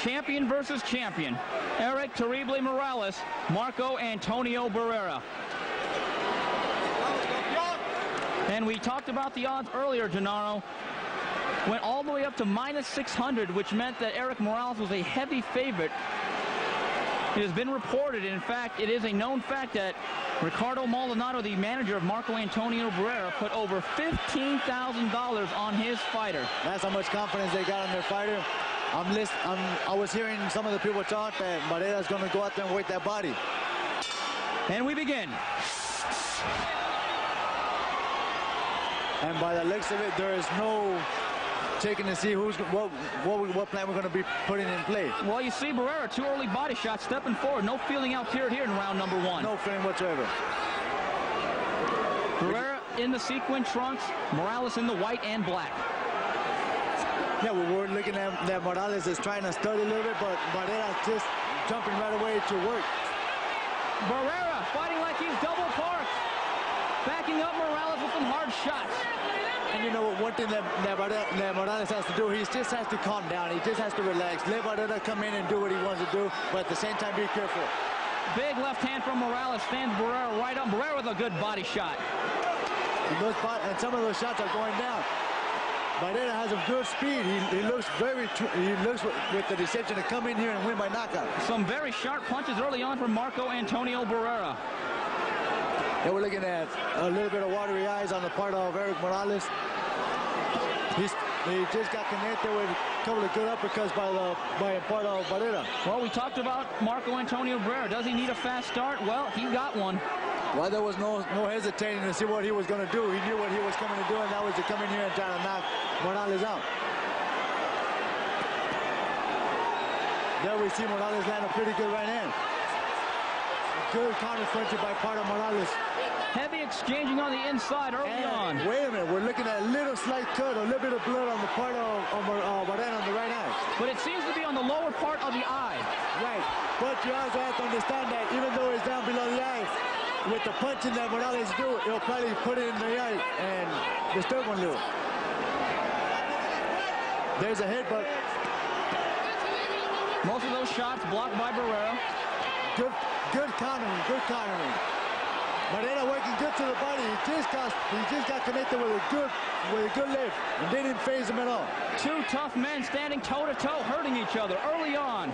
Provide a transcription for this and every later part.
champion versus champion. Erik Terrible Morales, Marco Antonio Barrera. And we talked about the odds earlier, Gennaro. Went all the way up to -600, which meant that Erik Morales was a heavy favorite. It has been reported, in fact, it is a known fact that Ricardo Maldonado, the manager of Marco Antonio Barrera, put over $15,000 on his fighter. That's how much confidence they got in their fighter. I was hearing some of the people talk that Barrera's going to go out there and work that body. And we begin. And by the looks of it, there is no checking to see what plan we're going to be putting in play. Well, you see Barrera, 2 early body shots, stepping forward. No feeling out here in round number 1. No feeling whatsoever. Barrera in the sequin trunks, Morales in the white and black. Yeah, we're looking at that Morales is trying to study a little bit, but Barrera just jumping right away to work. Barrera fighting like he's double parked. Backing up Morales with some hard shots. And you know, one thing that Morales has to do, he just has to calm down. He just has to relax. Let Barrera come in and do what he wants to do, but at the same time, be careful. Big left hand from Morales stands Barrera right up. Barrera with a good body shot. And some of those shots are going down. Barrera has a good speed. He looks with the deception to come in here and win by knockout. Some very sharp punches early on from Marco Antonio Barrera. And we're looking at a little bit of watery eyes on the part of Erik Morales. He just got connected with a couple of good uppercuts by part of Barrera. Well, we talked about Marco Antonio Barrera. Does he need a fast start? Well, he got one. Well, there was no hesitating to see what he was going to do. He knew what he was coming to do, and that was to come in here and try to knock Morales out. There we see Morales land a pretty good right hand. Good counter punching by part of Morales. Heavy exchanging on the inside early on. Wait a minute, we're looking at a little slight cut, a little bit of blood on the part of Barrera on the right eye. But it seems to be on the lower part of the eye. Right, but you also have to understand that even though it's down below the eye, with the punching that Morales do, he'll probably put it in the eye and disturb one little. There's a headbutt. Most of those shots blocked by Barrera. Good countering, good countering. Barrera working good to the body. He just got connected with a good lift and didn't phase him at all. 2 tough men standing toe-to-toe, hurting each other early on.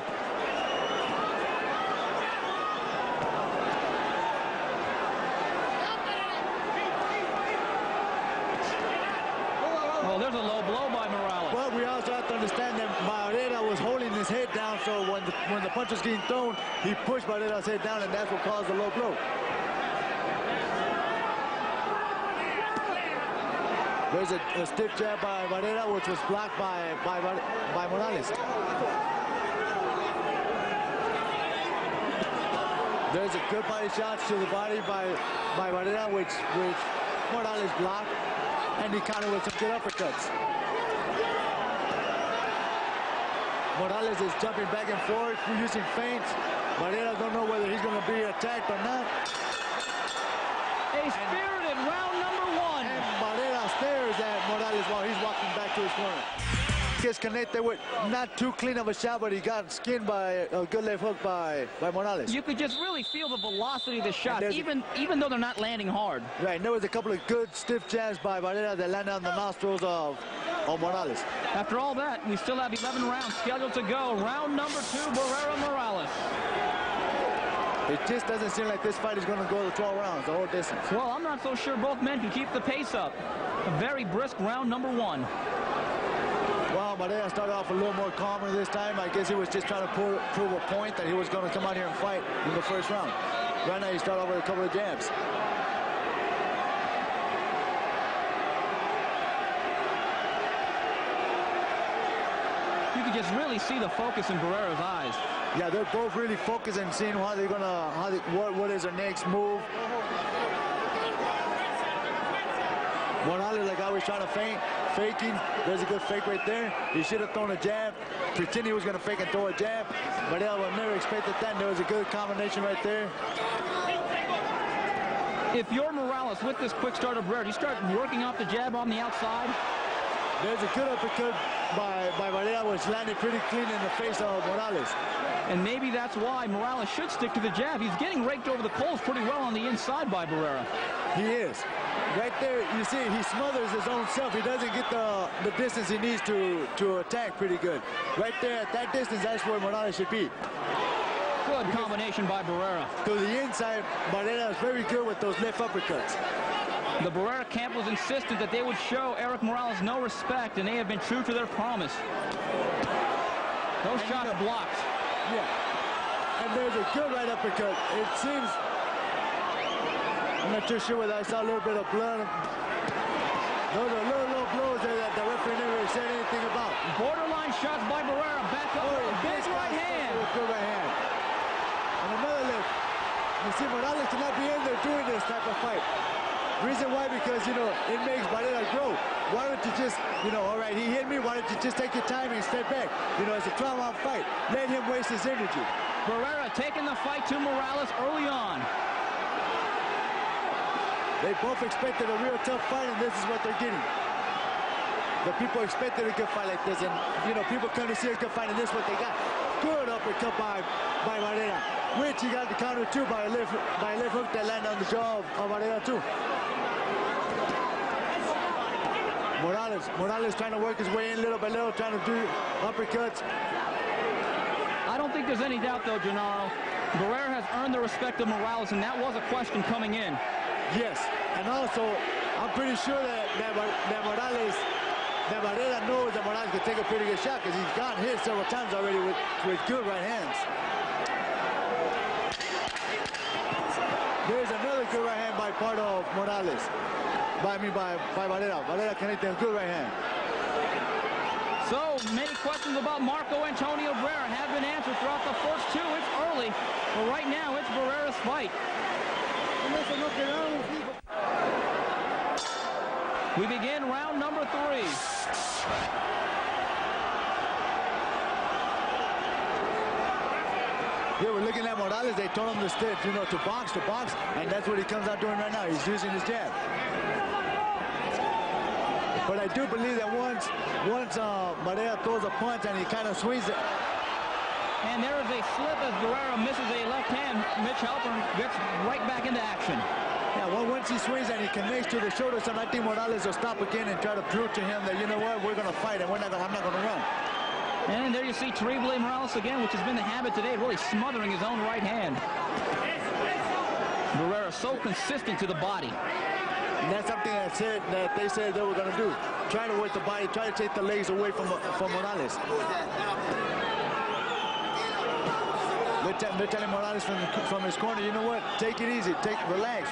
Oh, there's a low blow by Morales. Well, we also have to understand that Barrera was holding his head down, so when the punch was getting thrown, he pushed Barrera's head down, and that's what caused the low blow. There's a stiff jab by Barrera, which was blocked by Morales. There's a good body shots to the body by Barrera, which Morales blocked, and he countered with some good uppercuts. Morales is jumping back and forth, using feints. Barrera don't know whether he's going to be attacked or not. A spirited round number 1. And Barrera stares at Morales while he's walking back to his corner. Gets connected with not too clean of a shot, but he got skinned by a good left hook by Morales. You could just really feel the velocity of the shot, even though they're not landing hard. Right, and there was a couple of good stiff jabs by Barrera that landed on the nostrils of Morales. After all that, we still have 11 rounds scheduled to go. Round number 2, Barrera Morales. It just doesn't seem like this fight is going to go the 12 rounds, the whole distance. Well, I'm not so sure both men can keep the pace up. A very brisk round number 1. Well, Barrera started off a little more calmer this time. I guess he was just trying to prove a point that he was going to come out here and fight in the first round. Right now, he started off with a couple of jabs. You could just really see the focus in Barrera's eyes. Yeah, they're both really focused and seeing how they're gonna, what is their next move. Morales, like I was trying to faking. There's a good fake right there. He should have thrown a jab, pretending he was gonna fake and throw a jab. But I would never expected that. And there was a good combination right there. If you're Morales with this quick start of Barrera, do you start working off the jab on the outside? There's a good uppercut by Barrera was landing pretty clean in the face of Morales. And maybe that's why Morales should stick to the jab. He's getting raked over the coals pretty well on the inside by Barrera. He is. Right there, you see, he smothers his own self. He doesn't get the distance he needs to attack pretty good. Right there, at that distance, that's where Morales should be. Good combination by Barrera. To the inside, Barrera is very good with those left uppercuts. The Barrera camp was insistent that they would show Erik Morales no respect, and they have been true to their promise. Those shots blocked. Yeah. And there's a good right uppercut. It seems, I'm not too sure whether I saw a little bit of blood. Those are little blows there that the referee never said anything about. Borderline shots by Barrera. Back up. Big right hand. Good right hand. And another lift. You see, Morales cannot be in there doing this type of fight. Reason why, because, you know, it makes Barrera grow. Why don't you just, you know, all right, he hit me. Why don't you just take your time and step back? You know, it's a 12-round fight. Let him waste his energy. Barrera taking the fight to Morales early on. They both expected a real tough fight, and this is what they're getting. The people expected a good fight like this, and, you know, people come to see a good fight, and this is what they got. Good uppercut by Barrera, which he got the counter too by a left hook that landed on the jaw of Barrera too. Morales trying to work his way in little by little, trying to do uppercuts. I don't think there's any doubt, though, Gennaro. Barrera has earned the respect of Morales, and that was a question coming in. Yes, and also, I'm pretty sure that Barrera knows that Morales can take a pretty good shot, because he's gotten hit several times already with good right hands. There's another good right hand by part of Morales. By Barrera. Barrera connecting a good right hand. So many questions about Marco Antonio Barrera have been answered throughout the first two. It's early, but right now it's Barrera's fight. We begin round number 3. Yeah, we're looking at Morales. They told him to stick, you know, to box, and that's what he comes out doing right now. He's using his jab. But I do believe that once Barrera throws a punch and he kind of swings it. And there is a slip as Barrera misses a left hand. Mitch Halpern gets right back into action. Yeah, well, once he swings and he connects to the shoulder, so I think Morales will stop again and try to prove to him that, you know what, we're going to fight and I'm not going to run. And there you see Terrible Morales again, which has been the habit today, really smothering his own right hand. Barrera so consistent to the body. And that's something that they said they were going to do. Try to work the body, try to take the legs away from Morales. They're telling Morales from his corner, you know what? Take it easy. Relax.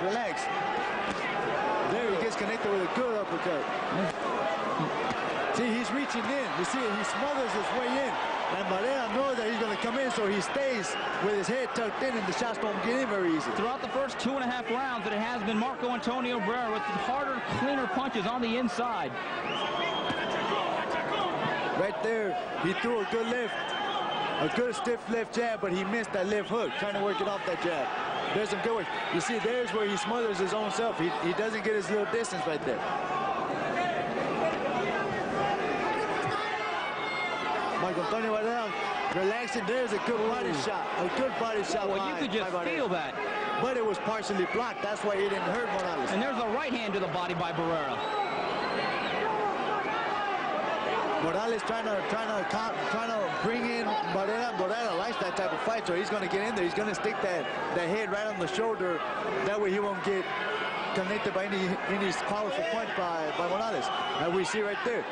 There he gets connected with a good uppercut. See, he's reaching in. You see it, he smothers his way in. And Barrera knows that he's going to come in, so he stays with his head tucked in, and the shots don't get in very easy. Throughout the first 2.5 rounds, it has been Marco Antonio Barrera with harder, cleaner punches on the inside. Right there, he threw a good lift. A good stiff left jab, but he missed that left hook, trying to work it off that jab. There's some good work. You see, there's where he smothers his own self. He doesn't get his little distance right there. Marco Antonio Barrera relaxing. There's a good body shot. A good body shot. Well, you could just feel that. But it was partially blocked. That's why it didn't hurt Morales. And there's a right hand to the body by Barrera. Morales trying to bring in Barrera. Barrera likes that type of fight, so he's going to get in there. He's going to stick that head right on the shoulder. That way he won't get connected by any powerful punch by Morales. And we see right there,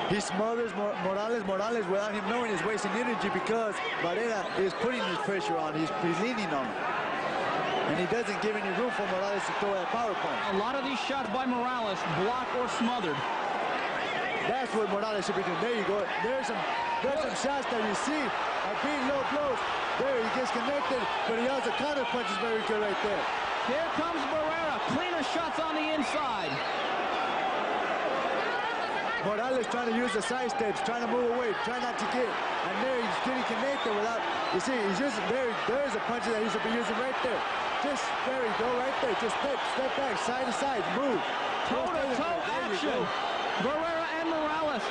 he smothers Morales. Morales, without him knowing, is wasting energy because Barrera is putting his pressure on. He's leaning on him. And he doesn't give any room for Morales to throw that power punch. A lot of these shots by Morales blocked or smothered. That's what Morales should be doing. There you go. There's some shots that you see are being low blows. There he gets connected, but he also counter punches very good right there. Here comes Barrera. Cleaner shots on the inside. Morales trying to use the side steps, trying to move away, try not to get. And there he's getting connected without. You see, he's using there's a punch that he should be using right there. Just there you go, right there. Just step back, side to side, move. Toe-to-toe action. Barrera and Morales.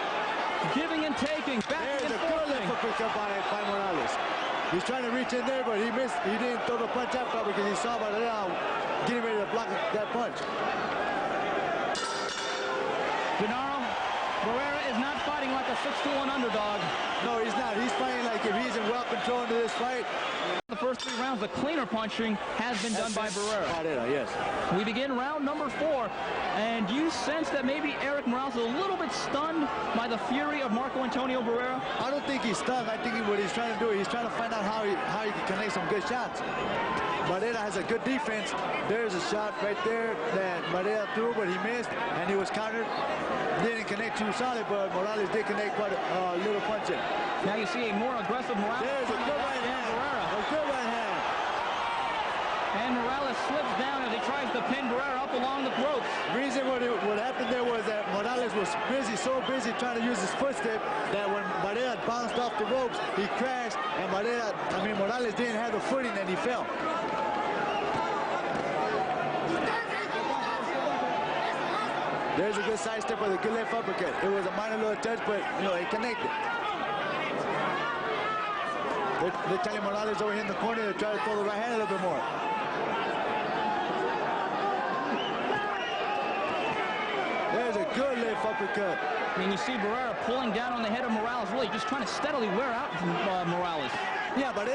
Giving and taking, backing There's and a good forthing. left uppercut by Morales. He's trying to reach in there, but he missed. He didn't throw the punch after because he saw Barrera getting ready to block that punch. Gennaro, Barrera is not fighting like a 6-1 underdog. No, he's not. He's fighting like if he's in well control into this fight. The first 3 rounds, the cleaner punching has been done by Barrera. Barrera, yes. We begin round number 4, and you sense that maybe Erik Morales is a little bit stunned by the fury of Marco Antonio Barrera? I don't think he's stunned. I think what he's trying to do, he's trying to find out how he can connect some good shots. Barrera has a good defense. There's a shot right there that Barrera threw, but he missed, and he was countered. Didn't connect too solid, but Morales did connect quite a little punch in. Now you see a more aggressive Morales. There's a good right hand. Barrera. A good right hand. And Morales slips down as he tries to pin Barrera up along the throats. The reason what happened there was that Morales was so busy trying to use his footstep that when Barrera bounced off the ropes, he crashed, and Morales didn't have the footing and he fell. There's a good side step with a good left uppercut. It was a minor little touch, but it connected. They're telling Morales over here in the corner to try to throw the right hand a little bit more. There's a good left uppercut. And you see Barrera pulling down on the head of Morales, really just trying to steadily wear out Morales. Yeah, but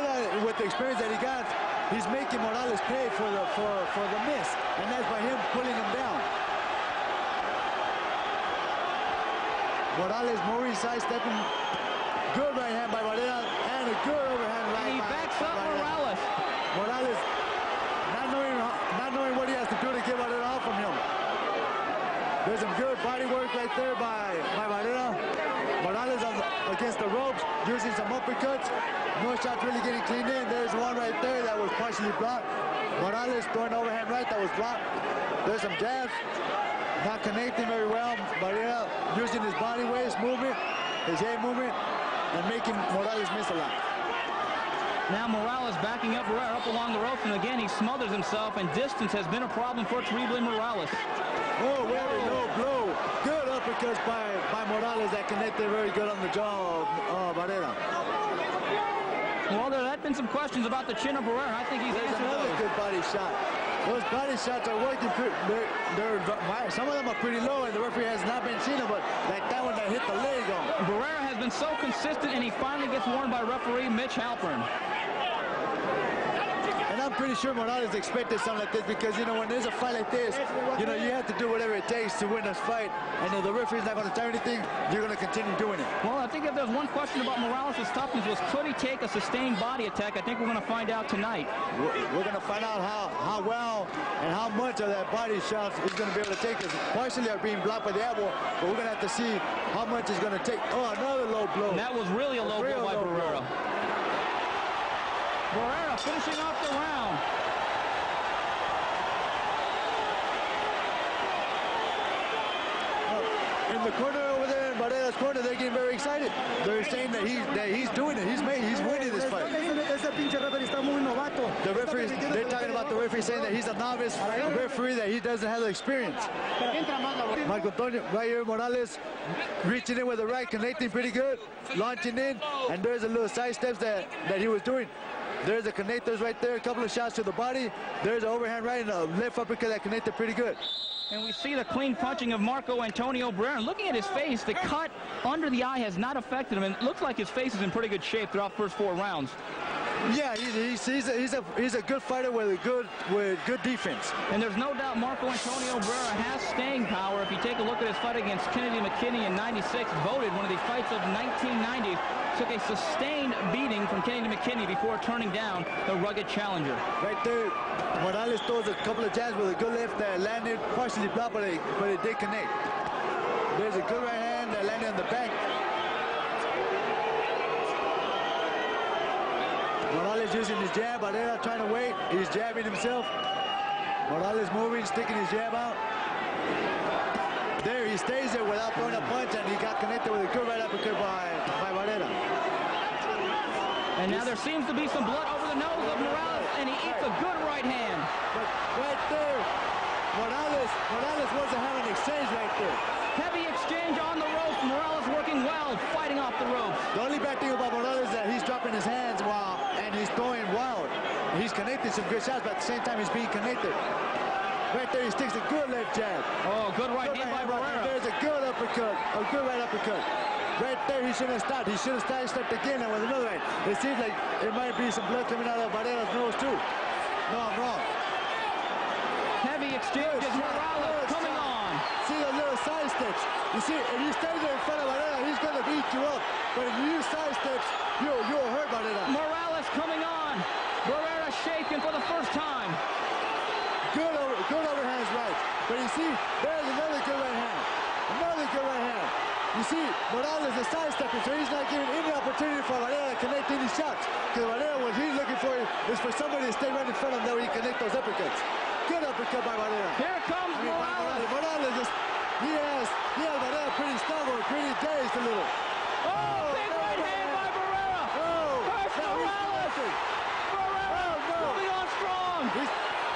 with the experience that he got, he's making Morales pay for the miss, and that's by him pulling him down. Morales moving, sidestepping. Good right hand by Barrera, and a good overhand right. And he backs up Morales. Morales not knowing what he has to do to get Barrera off from him. There's some good body work right there by Barrera. Morales against the ropes, using some uppercuts. No shots really getting cleaned in. There's one right there that was partially blocked. Morales throwing overhand right that was blocked. There's some jabs. Not connecting very well. Barrera using his body weight, his movement, his head movement, and making Morales miss a lot. Now Morales backing up Barrera up along the ropes, and again he smothers himself, and distance has been a problem for Terrible Morales. Oh, very low blow. Good uppercuts by Morales that connected very good on the jaw of Barrera. Well, there have been some questions about the chin of Barrera. I think he's There's answered another those. good body shot. Those body shots are working. Some of them are pretty low, and the referee has not been seeing them, but like that one that hit the leg on. Barrera has been so consistent, and he finally gets warned by referee Mitch Halpern. And I'm pretty sure Morales expected something like this because, when there's a fight like this, you have to do whatever it takes to win this fight. And if the referee's not going to tell you anything, you're going to continue doing it. Well, I think if there's one question about Morales' toughness was could he take a sustained body attack, I think we're going to find out tonight. We're going to find out how well and how much of that body shot he's going to be able to take. Because partially are being blocked by the elbow, but we're going to have to see how much he's going to take. Oh, another low blow. And that was really a low blow by Barrera. Barrera finishing off the round. In the corner over there, in Barrera's corner, they're getting very excited. They're saying that he's doing it. He's winning this fight. The referees, they're talking about the referee saying that he's a novice referee, that he doesn't have the experience. Marco Antonio, right here, Morales, reaching in with the right, connecting pretty good, launching in, and there's a little side steps that he was doing. There's the connectors right there, a couple of shots to the body. There's an overhand right and a left uppercut that connected pretty good. And we see the clean punching of Marco Antonio Barrera. And looking at his face, the cut under the eye has not affected him. And it looks like his face is in pretty good shape throughout the first 4 rounds. Yeah, he's a good fighter with good defense. And there's no doubt Marco Antonio Barrera has staying power. If you take a look at his fight against Kennedy McKinney in '96, voted one of the fights of 1990. Took a sustained beating from Kennedy McKinney before turning down the rugged challenger. Right there, Morales throws a couple of jabs with a good left that landed partially blocked, but it did connect. There's a good right hand that landed on the back. Morales using his jab, Barrera trying to wait. He's jabbing himself. Morales moving, sticking his jab out. There, he stays there without throwing a punch, and he got connected with a good right uppercut by Barrera. And now there seems to be some blood over the nose of Morales, and he eats a good right hand. But right there, Morales wants to have an exchange right there. Heavy exchange on the ropes. Morales working well, fighting off the ropes. The only bad thing about Morales is that he's dropping his hands and he's throwing wild. He's connecting some good shots, but at the same time he's being connected. Right there, he sticks a good left jab. Oh, good right hand by Barrera. There's a good uppercut, a good right uppercut. Right there, he shouldn't have stopped. He should have stepped again and with another right. It seems like it might be some blood coming out of Barrera's nose too. No, I'm wrong. Heavy exchange as Morales coming on. See the little side steps. You see, if you stay there in front of Barrera, he's going to beat you up. But if you use side steps, you'll hurt Barrera. Morales coming on. Barrera shaking for the first time. Good overhands right. But you see, there's another good right hand. Another good right hand. You see, Morales is sidestepping, so he's not giving any opportunity for Barrera to connect any shots. Because Barrera, what he's looking for is for somebody to stay right in front of him that way he connect those uppercuts. Good uppercut by Barrera. Here comes Morales. Morales just, he has Barrera pretty stumbled, pretty dazed a little. Oh, big right hand by Barrera. Oh, First Morales. Barrera moving on strong.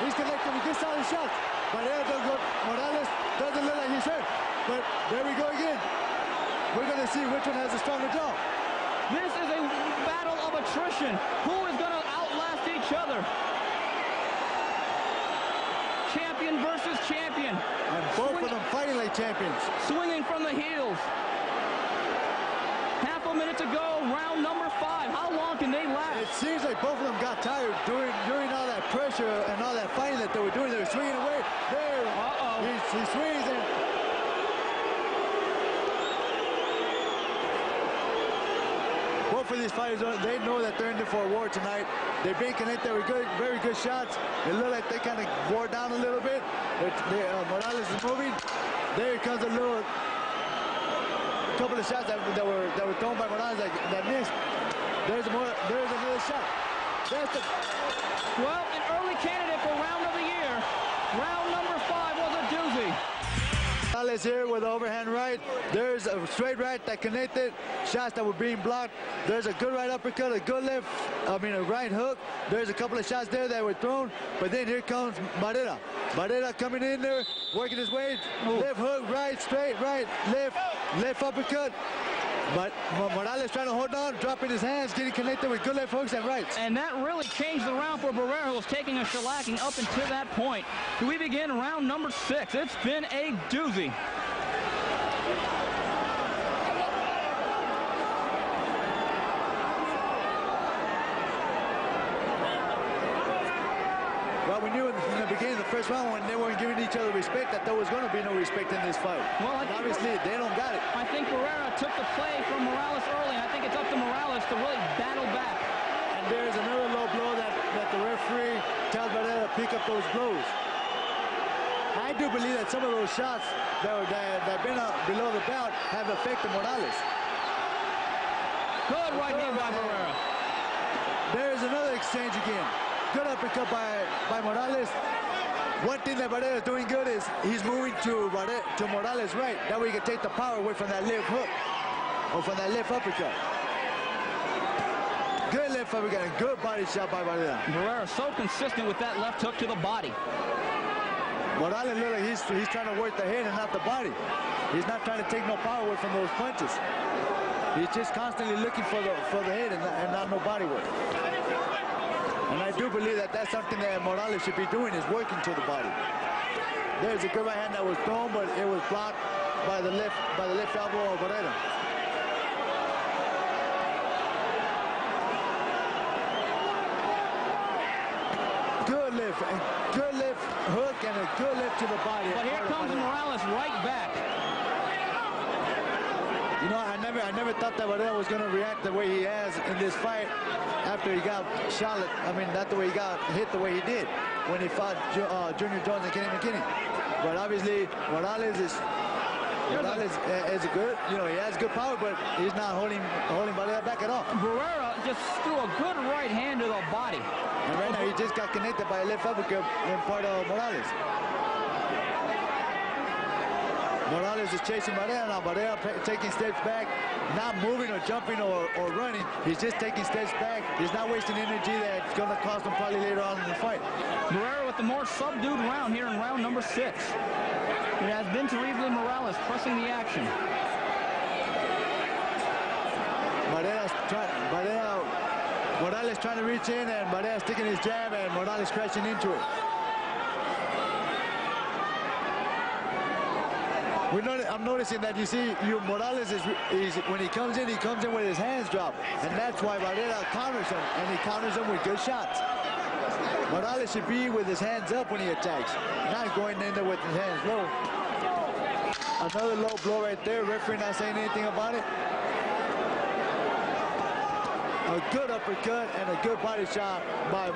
He's connecting with good solid shots. Morales doesn't look like he's hurt. But there we go again. We're going to see which one has a stronger jaw. This is a battle of attrition. Who is going to outlast each other? Champion versus champion. And both of them fighting like champions. Swinging from the heels. Half a minute to go, round number 5. How long can they last? It seems like both of them got tired during all that pressure and all that fighting that they were doing. They were swinging away. There. He swings and both of these fighters, they know that they're in there for a war tonight. They've been connected with very good shots. It looked like they kind of wore down a little bit. Morales is moving. There comes a couple of shots that were thrown by Morales that missed. There's another shot. Well, an early candidate for round of the year. Round number 5 was a doozy. Morales here with the overhand right. There's a straight right that connected. Shots that were being blocked. There's a good right uppercut, a good a right hook. There's a couple of shots there that were thrown. But then here comes Barrera. Barrera coming in there, working his way. Left hook, right, straight, right, left uppercut. But Morales trying to hold on, dropping his hands, getting connected with good left hooks and rights. And that really changed the round for Barrera, who was taking a shellacking up until that point. We begin round number 6. It's been a doozy. Well, we knew in the beginning of the first round when they weren't giving each other respect that there was going to be no respect in this fight. Well, obviously, they don't got it. I think Barrera took the play from Morales early, and I think it's up to Morales to really battle back. And there's another low blow that the referee tells Barrera to pick up those blows. I do believe that some of those shots that have been below the belt have affected Morales. Good right hand by Barrera. There's another exchange again. Good uppercut by Morales. One thing that Barrera is doing good is he's moving to Morales' right. That way he can take the power away from that left hook or from that left uppercut. Good left uppercut and good body shot by Barrera. Barrera so consistent with that left hook to the body. Morales looks like he's trying to work the head and not the body. He's not trying to take no power away from those punches. He's just constantly looking for the head and not no body work. And I do believe that that's something that Morales should be doing, is working to the body. There's a good right hand that was thrown, but it was blocked by the left elbow of Barrera. Good left hook and a good left to the body. But here comes Morales right back. You know, I never thought that Barrera was going to react the way he has in this fight after he got shot. Not the way he got hit the way he did when he fought Junior Jones and Kenny McKinney. But obviously, Morales is a good, he has good power, but he's not holding Barrera back at all. Barrera just threw a good right hand to the body. And right now, he just got connected by a left uppercut in part of Morales. Morales is chasing Barrera now. Barrera taking steps back, not moving or jumping or running. He's just taking steps back. He's not wasting energy that's going to cost him probably later on in the fight. Barrera with the more subdued round here in round number 6. It has been Terrible Morales pressing the action. Morales trying to reach in, and Barrera sticking his jab, and Morales crashing into it. I'm noticing that Morales is when he comes in with his hands dropped, and that's why Barrera counters him, and he counters him with good shots. Morales should be with his hands up when he attacks, not going in there with his hands low. Another low blow right there. Referee not saying anything about it. A good uppercut and a good body shot by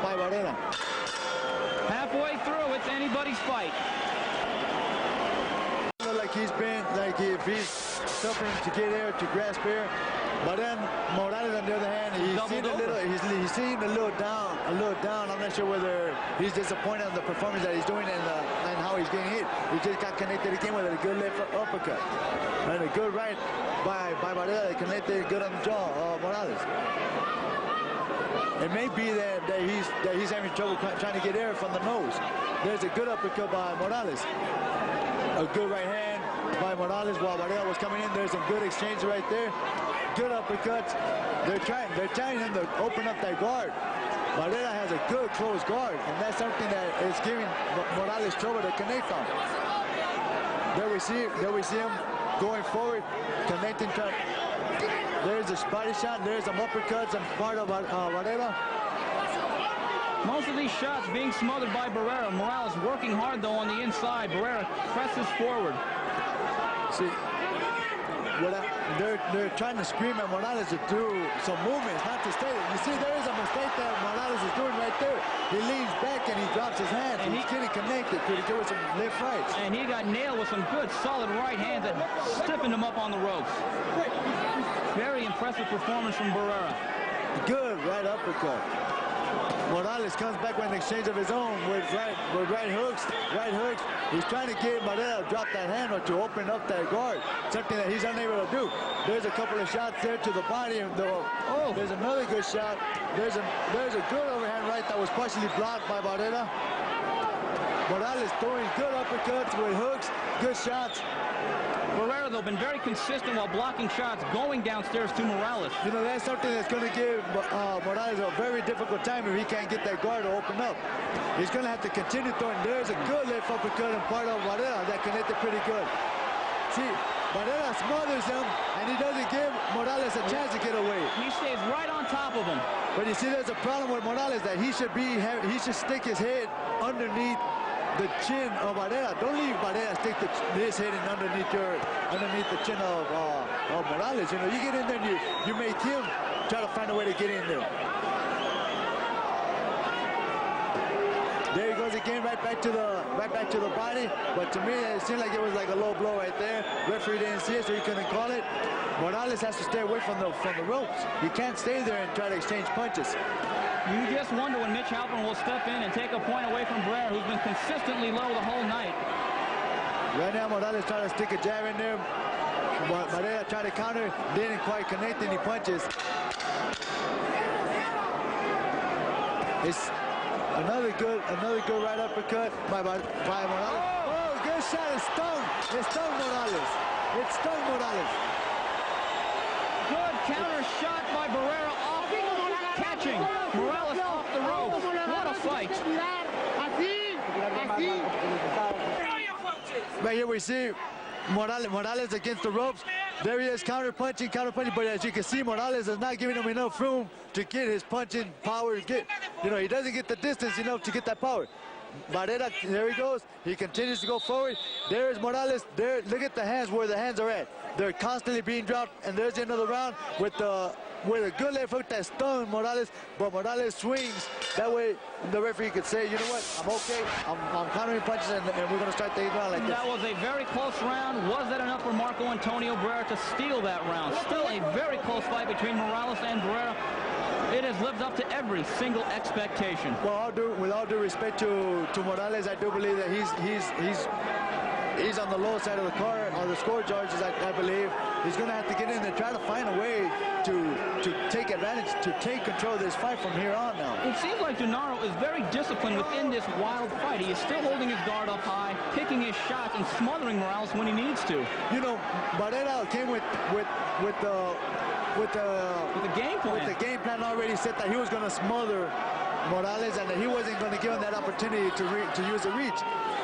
Barrera. Halfway through, it's anybody's fight. Like if he's suffering to get air, to grasp air. But then Morales, on the other hand, he seemed a little down. I'm not sure whether he's disappointed in the performance that he's doing and how he's getting hit. He just got connected again with a good left uppercut and a good right by Barrera that connected good on the jaw. Morales. It may be that he's having trouble trying to get air from the nose. There's a good uppercut by Morales. A good right hand by Morales while Barrera was coming in. There's some good exchange right there. Good uppercuts. They're trying him to open up that guard. Barrera has a good close guard, and that's something that is giving Morales trouble to connect on. There we see him going forward, connecting. There's a body shot. There's some uppercuts on part of Barrera. Most of these shots being smothered by Barrera. Morales working hard, though, on the inside. Barrera presses forward. See, they're trying to scream at Morales to do some movements, not to stay. You see, there is a mistake that Morales is doing right there. He leans back and he drops his hands. And he's getting connected pretty good with some left rights. And he got nailed with some good, solid right hands that stiffened him up on the ropes. Very impressive performance from Barrera. Good right uppercut. Morales comes back with an exchange of his own with right hooks. He's trying to get Barrera to drop that hand or to open up that guard, something that he's unable to do. There's a couple of shots there to the body. There's another good shot. There's a good overhand right that was partially blocked by Barrera. Morales throwing good uppercuts with hooks, good shots. Barrera, though, been very consistent while blocking shots, going downstairs to Morales. You know, that's something that's going to give Morales a very difficult time if he can't get that guard to open up. He's going to have to continue throwing. There's a good left uppercut in part of Barrera that connected pretty good. See, Barrera smothers him, and he doesn't give Morales a chance to get away. He stays right on top of him. But you see, there's a problem with Morales that he should stick his head underneath the chin of Barrera. Don't leave Barrera stick his head in underneath the chin of Morales. You know, you get in there and you make him try to find a way to get in there. There he goes again, right back to the body. But to me, it seemed like it was like a low blow right there. Referee didn't see it, so he couldn't call it. Morales has to stay away from the ropes. He can't stay there and try to exchange punches. You just wonder when Mitch Halpern will step in and take a point away from Barrera, who's been consistently low the whole night. Right now, Morales trying to stick a jab in there. But Barrera tried to counter, didn't quite connect any punches. It's another good right uppercut by Morales. Oh, good shot! It stung Morales. It stung Morales. Good counter shot by Barrera, catching Morales off the ropes. What a fight. Right here we see Morales against the ropes. There he is, counter punching, but as you can see, Morales is not giving him enough room to get his punching power. He doesn't get the distance enough to get that power. Barrera, there he goes. He continues to go forward. There is Morales. There, look at the hands, where the hands are at. They're constantly being dropped, and there's another round with a good left hook that stung Morales, but Morales swings. That way, the referee could say, you know what, I'm okay. I'm countering punches, and we're going to start the 8th round like this. That was a very close round. Was that enough for Marco Antonio Barrera to steal that round? Still a very close fight between Morales and Barrera. It has lived up to every single expectation. Well, with all due respect to Morales, I do believe that he's on the low side of the car, on the score charges, I believe. He's going to have to get in and try to find a way to take advantage, to take control of this fight from here on now. It seems like Gennaro is very disciplined within this wild fight. He is still holding his guard up high, picking his shots, and smothering Morales when he needs to. You know, Barrera came with the game plan. With the game plan already set that he was going to smother Morales and that he wasn't going to give him that opportunity to use a reach.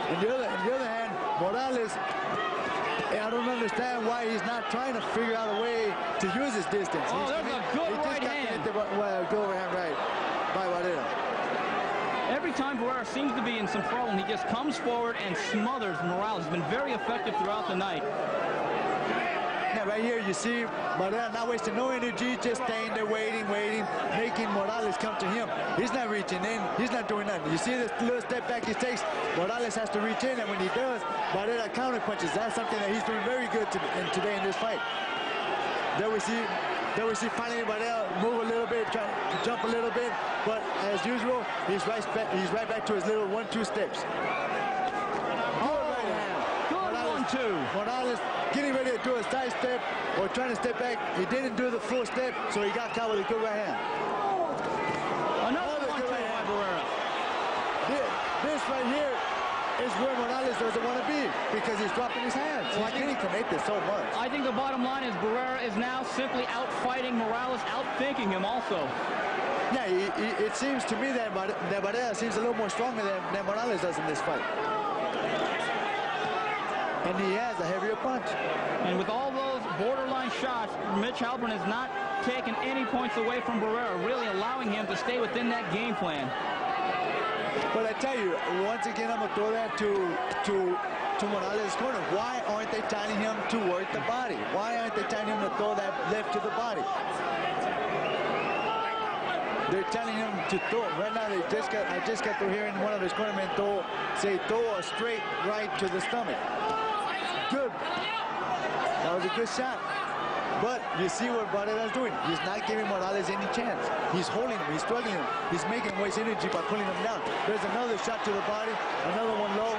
On the other hand, Morales, I don't understand why he's not trying to figure out a way to use his distance. Oh, there's a good right hand. Good overhand right by Barrera. Every time Barrera seems to be in some problem, he just comes forward and smothers Morales. He's been very effective throughout the night. Yeah, right here you see Barrera not wasting no energy, just staying there waiting, making Morales come to him. He's not reaching in, he's not doing nothing. You see this little step back he takes, Morales has to reach in, and when he does, Barrera counter punches. That's something that he's doing very good today in this fight. There we see finally Barrera move a little bit, try to jump a little bit, but as usual, he's right back to his little 1-2 steps. Morales getting ready to do a side step or trying to step back. He didn't do the full step, so he got caught with a good right hand. Another good right hand by Barrera. This right here is where Morales doesn't want to be because he's dropping his hands. He's getting connected so much. I think the bottom line is Barrera is now simply outfighting Morales, outthinking him also. Yeah, it seems to me that Barrera seems a little more stronger than Morales does in this fight. And he has a heavier punch. And with all those borderline shots, Mitch Halpern has not taken any points away from Barrera, really allowing him to stay within that game plan. But I tell you, once again, I'm going to throw that to Morales' corner. Why aren't they telling him to work the body? Why aren't they telling him to throw that left to the body? They're telling him to throw. Right now, I just got to hearing one of his cornermen throw a straight right to the stomach. Good. That was a good shot. But you see what Barrera's doing. He's not giving Morales any chance. He's holding him. He's struggling him. He's making waste energy by pulling him down. There's another shot to the body. Another one low.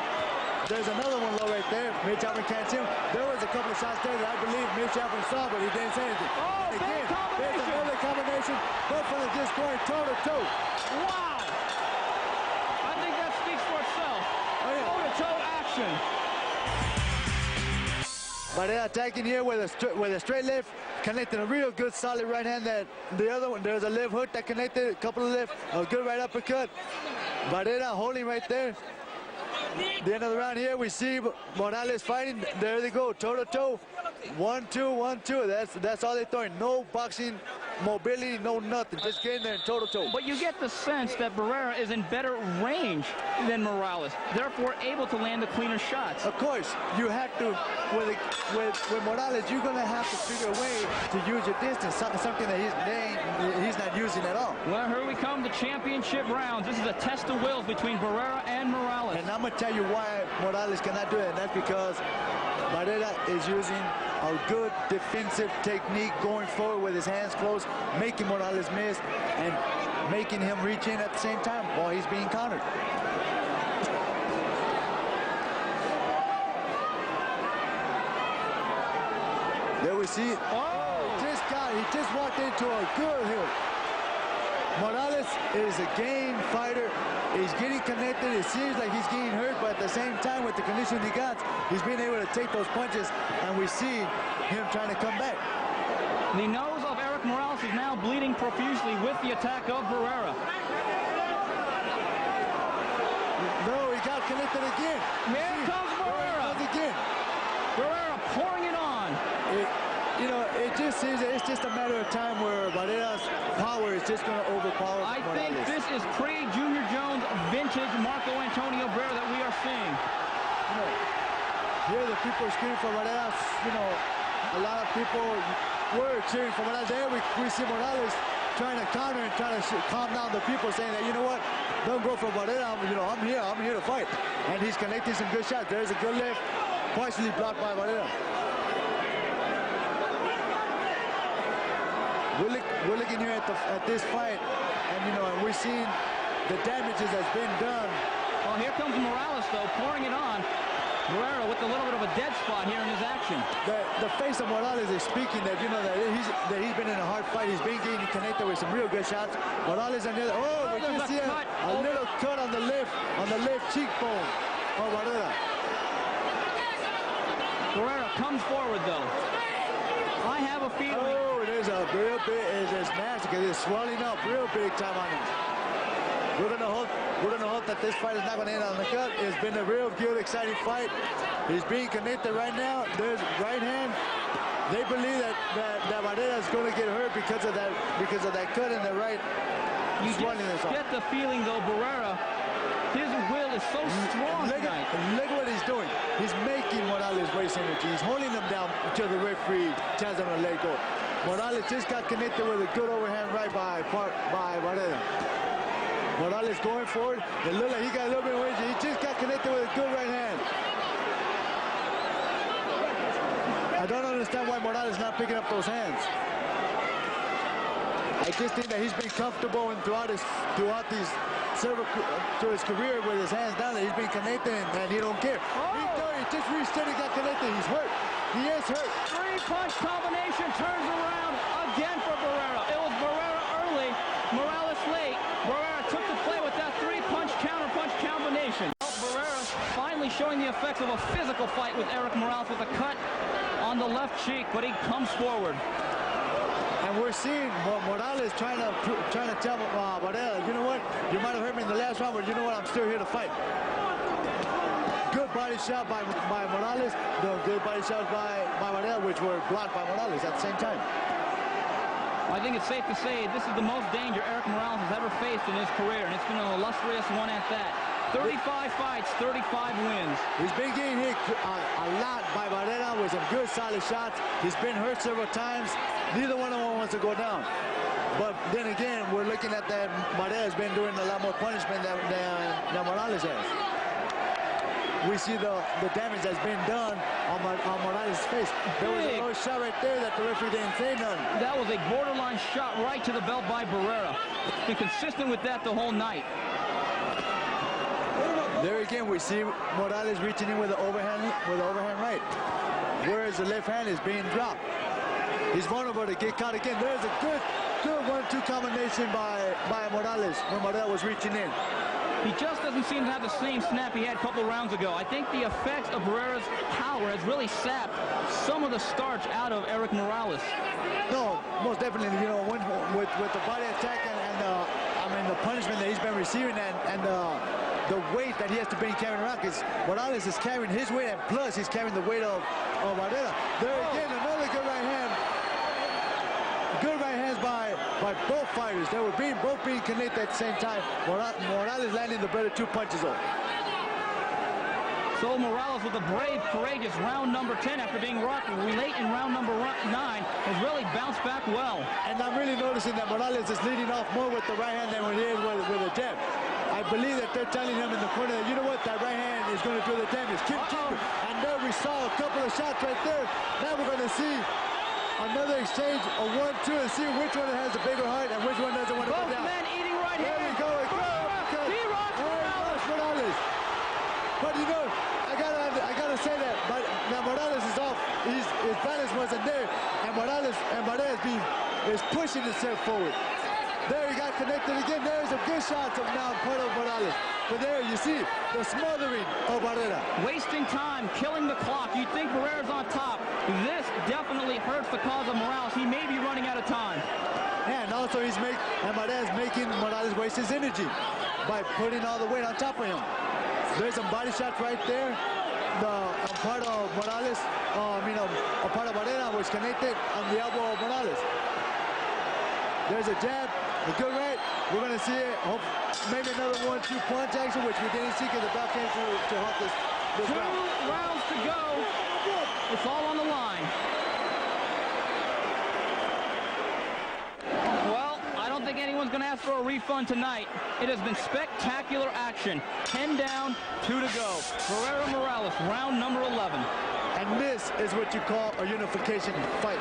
There's another one low right there. Mitch Halpern can't see him. There was a couple of shots there that I believe Mitch Halpern saw, but he didn't say anything. Oh, again, there's another combination. Both of them just going toe-to-toe. Wow. I think that speaks for itself. Toe-to-toe action. Barrera attacking here with a straight left, connecting a real good solid right hand. That the other one, there's a left hook that connected, a couple of left, a good right uppercut. Barrera holding right there. The end of the round here, we see Morales fighting. There they go, toe-to-toe. 1-2, 1-2. That's all they're throwing. No boxing mobility, no nothing. Just getting there toe-to-toe. But you get the sense that Barrera is in better range than Morales, therefore able to land the cleaner shots. Of course, you have to, with Morales, you're going to have to figure a way to use your distance, something that he's not using at all. Well, here we come, the championship rounds. This is a test of wills between Barrera and Morales. And I'm going to tell you why Morales cannot do it, and that's because Barrera is using a good defensive technique going forward with his hands closed, making Morales miss and making him reach in at the same time while he's being countered. There we see it. Oh! He just walked into a good hook. Morales is a game fighter. He's getting connected. It seems like he's getting hurt, but at the same time, with the condition he got, he's been able to take those punches, and we see him trying to come back. The nose of Erik Morales is now bleeding profusely with the attack of Barrera. No, he got connected again. Here comes Barrera. Again. Barrera pouring it on. It just seems that it's just a matter of time where Barrera's power is just going to overpower I Morales. think this is pre-Junior Jones vintage Marco Antonio Barrera that we are seeing. Here the people are screaming for Barrera. A lot of people were cheering for Morales. There we see Morales trying to counter and trying to calm down the people, saying that, you know what, don't go for Barrera. I'm here to fight. And he's connecting some good shots. There's a good left, partially blocked by Barrera. We're looking here at this fight, and we're seeing the damages that's been done. Well, here comes Morales, though, pouring it on. Barrera with a little bit of a dead spot here in his action. The face of Morales is speaking that, you know, that he's been in a hard fight. He's been getting connected with some real good shots. Morales on the other. Oh, we can see a little cut on the left cheekbone of Barrera. Barrera comes forward though. I have a feeling. Oh, there's a real big, it's nasty because it's swelling up real big time on him. We're gonna hope that this fight is not gonna end on the cut. It's been a real good, exciting fight. He's being connected right now. There's right hand. They believe that Barrera is going to get hurt because of that cut in the right. You just get the feeling though, Barrera, his will is so strong tonight. Look what he's doing. He's making Morales waste energy. He's holding him down until the referee tells him to let go. Morales just got connected with a good overhand right by Barrera. Morales going forward. It looked like he got a little bit of weight. He just got connected with a good right hand. I don't understand why Morales is not picking up those hands. I just think that he's been comfortable and throughout his career with his hands down. He's been connected and he don't care. He just recently got connected. He's hurt. He is hurt. Three-punch combination turns around again for Barrera. It was Barrera early, Morales late. Barrera took the play with that three-punch counter-punch combination. Barrera finally showing the effects of a physical fight with Erik Morales with a cut on the left cheek, but he comes forward. And we're seeing Morales trying to tell Barrera, you know what? You might have hurt me in the last round, but you know what? I'm still here to fight. Good body shot by Morales. The good body shots by Barrera, which were blocked by Morales at the same time. I think it's safe to say this is the most danger Erik Morales has ever faced in his career, and it's been an illustrious one at that. 35 fights, 35 wins. He's been getting hit a lot by Barrera with some good solid shots. He's been hurt several times. Neither one of them wants to go down. But then again, we're looking at that Barrera's been doing a lot more punishment than Morales has. We see the damage that's been done on Morales' face. There was a low shot right there that the referee didn't say nothing. That was a borderline shot right to the belt by Barrera. Been consistent with that the whole night. There again, we see Morales reaching in with the overhand right, whereas the left hand is being dropped. He's vulnerable to get caught again. There's a good 1-2 combination by Morales when Morales was reaching in. He just doesn't seem to have the same snap he had a couple rounds ago. I think the effects of Barrera's power has really sapped some of the starch out of Erik Morales. No, most definitely. You know, with the body attack and the punishment that he's been receiving and the weight that he has to be carrying around, because Morales is carrying his weight and plus he's carrying the weight of Barrera. There again, another good right hand. Good right hands by both fighters. They were both being connected at the same time. Morales landing the better 2 punches off. So Morales with a brave, courageous round number 10 after being rocked late in round number 9 has really bounced back well. And I'm really noticing that Morales is leading off more with the right hand than he is with a jab. I believe that they're telling him in the corner that, you know what, that right hand is going to do the damage. Keep. And there we saw a couple of shots right there. Now we're going to see another exchange, a 1-2, and see which one has a bigger heart and which one doesn't want to go down. Both men eating right hand. There we go. He rocks Morales. But you know, I gotta say that. But now Morales is off. His balance wasn't there, and Barrera is pushing himself forward. There he got connected again. There's a good shot of now part of Morales. But there you see the smothering of Barrera. Wasting time, killing the clock. You think Barrera's on top. This definitely hurts the cause of Morales. He may be running out of time. And also Barrera's making Morales waste his energy by putting all the weight on top of him. There's some body shots right there. A part of Morales, a part of Barrera was connected on the elbow of Morales. There's a jab, a good right. We're going to see it. Maybe another 1-2 punch action, which we didn't see because the bell came to halt this round. 2 rounds to go. It's all on the line. Well, I don't think anyone's going to ask for a refund tonight. It has been spectacular action. 10 down, 2 to go. Barrera Morales, round number 11. And this is what you call a unification fight.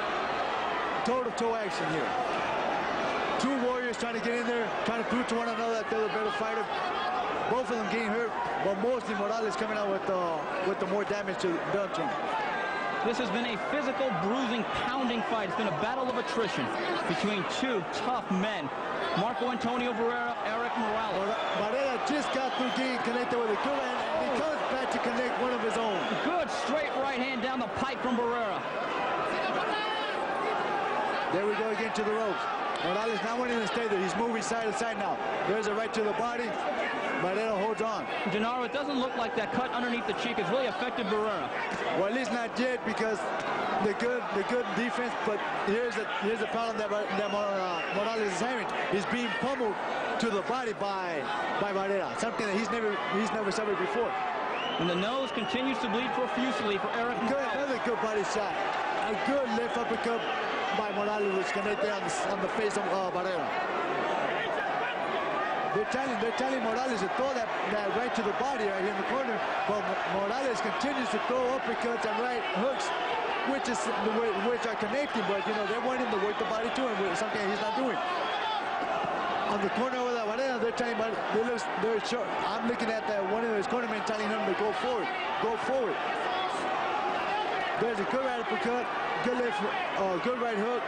Toe-to-toe action here. 2 warriors trying to get in there, trying to prove to one another that they're the better fighter. both of them getting hurt, but mostly Morales coming out with the more damage to him. This has been a physical, bruising, pounding fight. It's been a battle of attrition between two tough men. Marco Antonio Barrera, Erik Morales. Barrera just got through getting connected with a good hand, and he comes back to connect one of his own. Good straight right hand down the pipe from Barrera. There we go again to the ropes. Morales not wanting to stay there. He's moving side to side now. There's a right to the body. Barrera holds on. Gennaro, it doesn't look like that cut underneath the cheek has really affected Barrera. Well, at least not yet, because the good defense. But here's the problem that Morales is having. He's being pummeled to the body by Barrera, something that he's never suffered before. And the nose continues to bleed profusely for Erik Morales. Another good body shot. A good left uppercut by Morales, which connected on the face of Barrera. They're telling Morales to throw that right to the body right here in the corner, but Morales continues to throw uppercuts and right hooks, which are connecting, but you know they want him to work the body to him, which is something he's not doing. On the corner with Barrera, they're telling him they're short. I'm looking at that one of his cornermen telling him to go forward, go forward. There's a good right uppercut, good left, good right hook.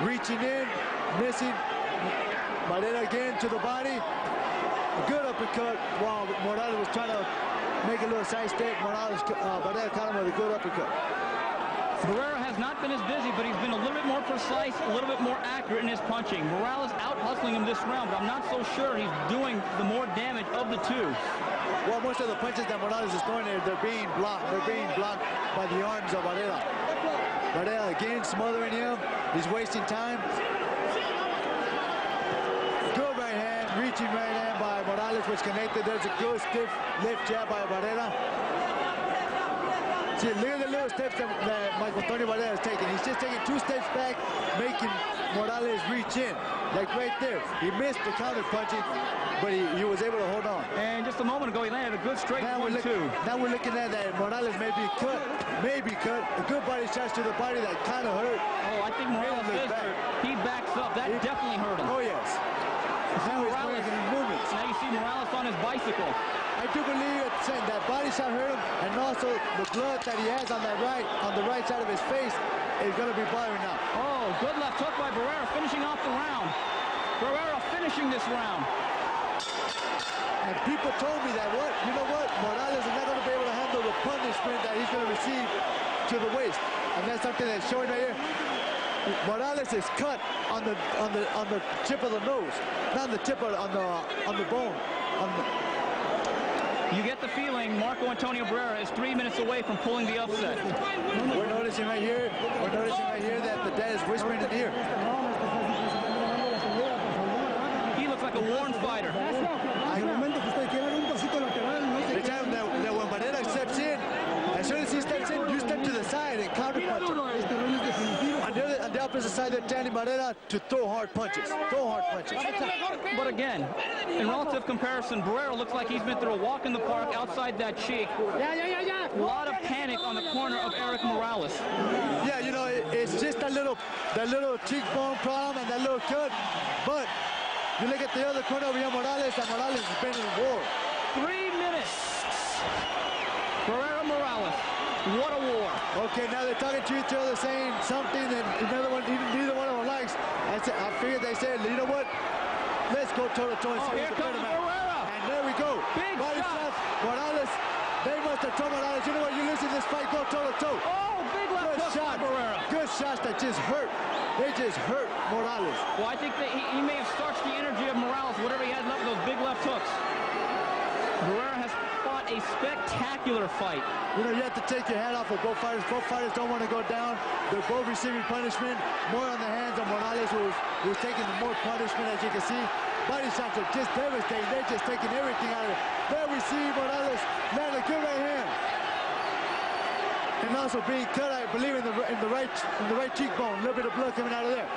Reaching in, missing. Barrera again to the body. A good uppercut while Morales was trying to make a little side step. Barrera caught him with a good uppercut. Barrera has not been as busy, but he's been a little bit more precise, a little bit more accurate in his punching. Morales out-hustling him this round, but I'm not so sure he's doing the more damage of the two. Well, most of the punches that Morales is throwing there, they're being blocked. They're being blocked by the arms of Barrera. Barrera again smothering him. He's wasting time. Good right hand, reaching right hand by Morales, which connected. There's a good stiff left jab by Barrera. See, look at the little steps that Marco Antonio Barrera is taking. He's just taking 2 steps back, making Morales reach in. Like right there. He missed the counter punching, but he was able to hold on. And just a moment ago, he landed a good straight 1-2. Now we're looking at that. Morales may be cut. A good body shot to the body that kind of hurt. Oh, I think Morales is hurt. He backs up. That definitely hurt him. Oh, yes. Now he's making movements. Now you see Morales on his bicycle. I do believe that body shot hurt him, and also the blood that he has on the right side of his face is going to be bothering now. Oh, good left hook by Barrera, finishing off the round. Barrera finishing this round. And people told me that you know what? Morales is not going to be able to handle the punishment that he's going to receive to the waist, and that's something that's showing right here. Morales is cut on the tip of the nose, not on the tip of on the bone. You get the feeling Marco Antonio Barrera is 3 minutes away from pulling the upset. We're noticing right here that the dad is whispering in here. He looks like a worn fighter. The time that when Barrera steps in, as soon as he steps in, you step to the side and counter punch him. On the opposite side, they're telling Barrera to throw hard punches. But again, in relative comparison, Barrera looks like he's been through a walk in the park outside that cheek. A lot of panic on the corner of Erik Morales. Yeah, you know, it's just that little cheekbone problem and that little cut. But you look at the other corner over here, Morales, and Morales has been in war. 3 minutes. Barrera Morales. What a war. Okay, now they're talking to each other, saying something that neither one of them likes. I figured they said, you know what? Let's go toe-to-toe and see here comes Barrera. And there we go. Big body shot. Morales, they must have told Morales, you know what? You're losing this fight, go toe-to-toe. Oh, big left hook by Barrera. Good shots that just hurt. They just hurt Morales. Well, I think that he may have starched the energy of Morales, whatever he had left with those big left hooks. Barrera has fought a spectacular fight. You know, you have to take your hat off of both fighters. Both fighters don't want to go down. They're both receiving punishment. More on the hands of Morales, who's taking the more punishment, as you can see. Body shots are just devastating. They're just taking everything out of it. There we see Morales land a good right hand. And also being cut, I believe, in the right cheekbone. A little bit of blood coming out of there.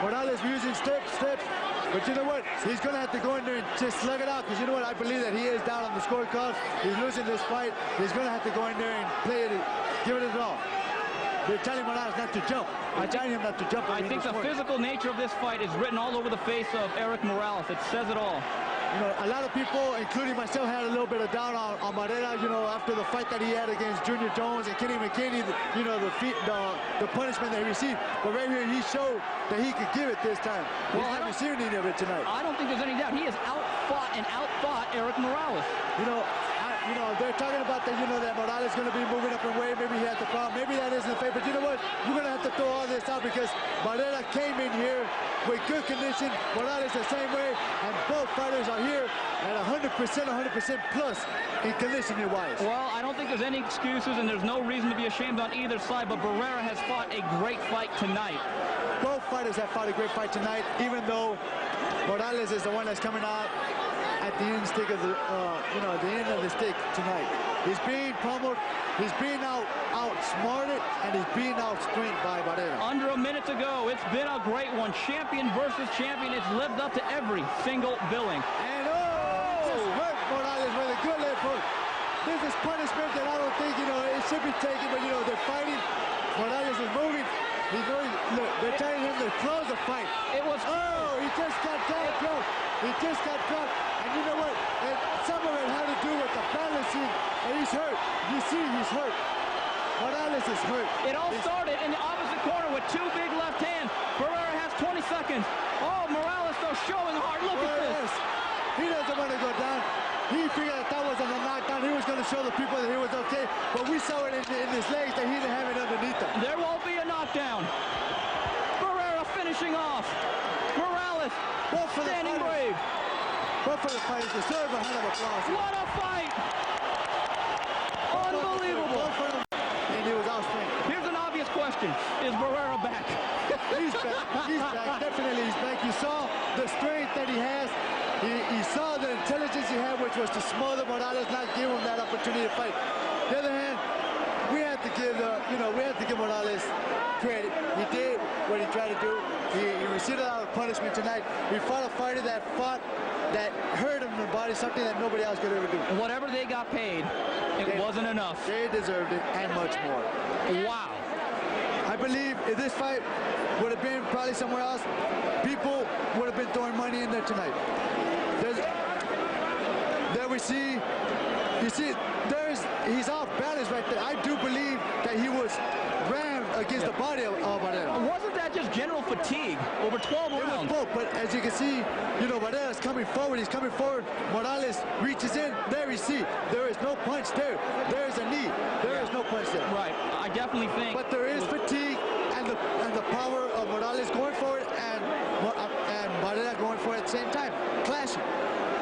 Morales using steps. But you know what? He's going to have to go in there and just slug it out, because you know what? I believe that he is down on the scorecard. He's losing this fight. He's going to have to go in there and play it, give it all. They're telling Morales not to jump. I think the physical nature of this fight is written all over the face of Erik Morales. It says it all. You know, a lot of people, including myself, had a little bit of doubt on Barrera, you know, after the fight that he had against Junior Jones and Kenny McKinney, you know, the punishment that he received. But right here, he showed that he could give it this time. Well, he hasn't received any of it tonight. I don't think there's any doubt. He has outfought Erik Morales. You know, they're talking about that, you know, that Morales is going to be moving up in weight. Maybe he had the problem. Maybe that isn't a favor. But you know what? You're going to have to throw all this out because Barrera came in here with good condition. Morales the same way. And both fighters are here at 100%, 100% plus in conditioning-wise. Well, I don't think there's any excuses, and there's no reason to be ashamed on either side. But Barrera has fought a great fight tonight. Both fighters have fought a great fight tonight, even though Morales is the one that's coming out at the end stick of the, you know, at the end of the stick tonight. He's being pummeled, he's being outsmarted, and he's being outstrengthened by Barrera. Under a minute to go. It's been a great one. Champion versus champion. It's lived up to every single billing. And just hurt Morales with a good left hook. This is punishment that I don't think, you know, it should be taken, but, you know, they're fighting. Morales is moving. He's going, look, they're telling him to close the fight. It was... Oh, he just got dropped. He just got dropped. And you know what? And some of it had to do with the balancing. And he's hurt. You see he's hurt. Morales is hurt. It all started in the opposite corner with two big left hands. Barrera has 20 seconds. Oh, Morales though showing hard. Look at this. He doesn't want to go down. He figured that wasn't a knockdown. He was going to show the people that he was okay. But we saw it in his legs that he didn't have it underneath him. There won't be a knockdown. Barrera finishing off. Morales standing brave. Both for the fighters deserve a hand of applause. What a fight! Unbelievable. And he was outstrengthened. Here's an obvious question. Is Barrera back? He's back. He's back. Definitely he's back. You saw the strength that he has. He saw the intelligence he had, which was to smother Morales, not give him that opportunity to fight. On the other hand, we have to give Morales credit. He did what he tried to do. He received a lot of punishment tonight. He fought a fighter that hurt him in the body, something that nobody else could ever do. Whatever they got paid, it wasn't enough. They deserved it and much more. Wow. I believe if this fight would have been probably somewhere else, people would have been throwing money in there tonight. There we see, you see, he's off balance right there. I do believe that he was rammed against the body of Barrera. Wasn't that just general fatigue over 12 rounds? It was both, but as you can see, you know, Barrera's coming forward. He's coming forward. Morales reaches in. There we see. There is no punch there. There is a knee. There is no punch there. Right. I definitely think. But there is fatigue and the power of Morales going forward and Barrera going for it at the same time. Clashing.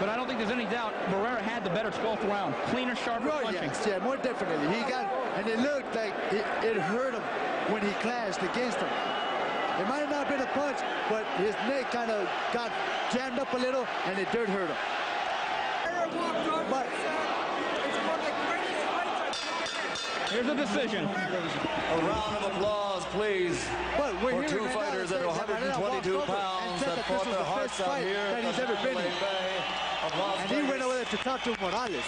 But I don't think there's any doubt Barrera had the better 12th round. Cleaner, sharper punching. Yes, yeah, more definitely. He got, and it looked like it hurt him when he clashed against him. It might have not been a punch, but his neck kind of got jammed up a little, and it did hurt him. But here's a decision. A round of applause, please, for two fighters at 122 pounds that fought their hearts out here that he's ever been in. And he went over there to talk to Morales.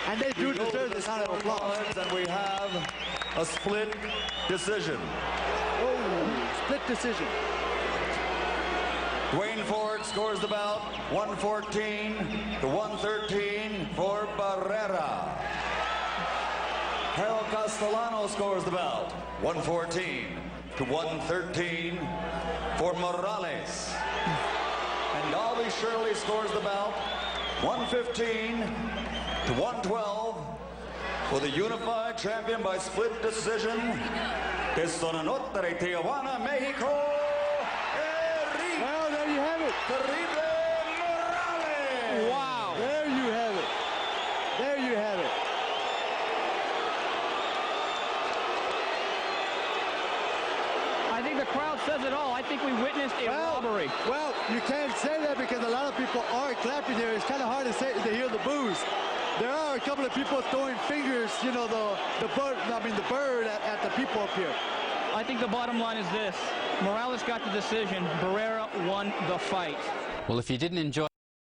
And they do deserve this round of applause. And we have a split decision. Oh, split decision. Dwayne Ford scores the bout 114 to 113 for Barrera. Harold Castellano scores the bout 114 to 113 for Morales. And Dolly Shirley scores the bout 115 to 112 for the unified champion by split decision. Desde Notre Tijuana, Mexico, Erik. Well, there you have it. Terrible Morales. Wow. There you have it. There you have it. I think the crowd says it all. I think we witnessed a robbery. Well, you can't say that because a lot of people are clapping here. It's kind of hard to say to hear the boos. There are a couple of people throwing fingers, you know, the bird at the people up here. I think the bottom line is this. Morales got the decision. Barrera won the fight. Well, if you didn't enjoy